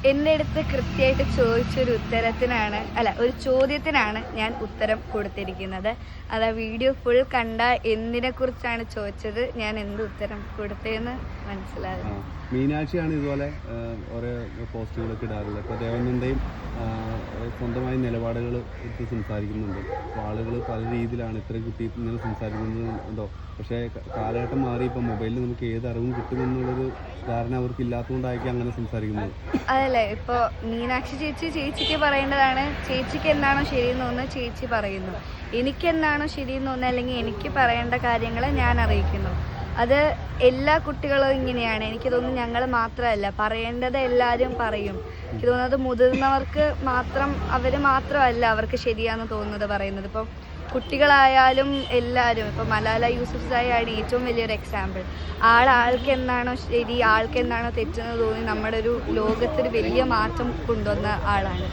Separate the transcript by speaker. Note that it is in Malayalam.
Speaker 1: എൻ്റെ അടുത്ത് കൃത്യമായിട്ട് ചോദിച്ചൊരു ഒരു ചോദ്യത്തിനാണ് ഞാൻ ഉത്തരം കൊടുത്തിരിക്കുന്നത്. അത് ആ വീഡിയോ ഫുൾ കണ്ട എന്തിനെക്കുറിച്ചാണ് ചോദിച്ചത്, ഞാൻ എന്ത് ഉത്തരം കൊടുത്തതെന്ന് മനസ്സിലാകും.
Speaker 2: മീനാക്ഷിയാണ് ഇതുപോലെ ഓരോ പോസ്റ്റുകളൊക്കെ ഇടാറുള്ളത്. ഇപ്പോൾ ദേവനന്ദയും സ്വന്തമായി നിലപാടുകൾ എടുത്ത് സംസാരിക്കുന്നുണ്ട്. അപ്പോൾ ആളുകൾ പല രീതിയിലാണ് ഇത്ര കുട്ടി ഇങ്ങനെ സംസാരിക്കുന്നുണ്ടോ, പക്ഷേ കാലഘട്ടം മാറി ഇപ്പോൾ മൊബൈലിൽ നമുക്ക് ഏത് അറിവും കിട്ടുമെന്നുള്ളൊരു ധാരണ അവർക്ക് ഇല്ലാത്തതുകൊണ്ടായിരിക്കും അങ്ങനെ സംസാരിക്കുന്നത്.
Speaker 1: അതല്ലേ, ഇപ്പോൾ മീനാക്ഷി ചേച്ചിക്ക് പറയേണ്ടതാണ്. ചേച്ചിക്ക് എന്താണോ ശരിയെന്ന് തോന്നുന്നത് ചേച്ചി പറയുന്നു, എനിക്കെന്താണോ ശരിയെന്ന് തോന്നുന്നത് അല്ലെങ്കിൽ എനിക്ക് പറയേണ്ട കാര്യങ്ങൾ ഞാൻ അറിയിക്കുന്നു. അത് എല്ലാ കുട്ടികളും ഇങ്ങനെയാണ്. എനിക്ക് തോന്നുന്നു ഞങ്ങൾ മാത്രമല്ല, പറയേണ്ടത് എല്ലാവരും പറയും. എനിക്ക് തോന്നുന്നത് മുതിർന്നവർക്ക് മാത്രം, അവർ മാത്രമല്ല അവർക്ക് ശരിയാണെന്ന് തോന്നുന്നത് പറയുന്നത്. ഇപ്പം കുട്ടികളായാലും എല്ലാവരും, ഇപ്പം മലാല യൂസഫ്സായി ആണ് ഏറ്റവും വലിയൊരു എക്സാമ്പിൾ. ആൾക്ക് എന്താണോ ശരി, ആൾക്ക് എന്താണോ തെറ്റെന്ന് തോന്നി നമ്മുടെ ഒരു ലോകത്തിൽ വലിയ മാറ്റം കൊണ്ടുവന്ന ആളാണ്.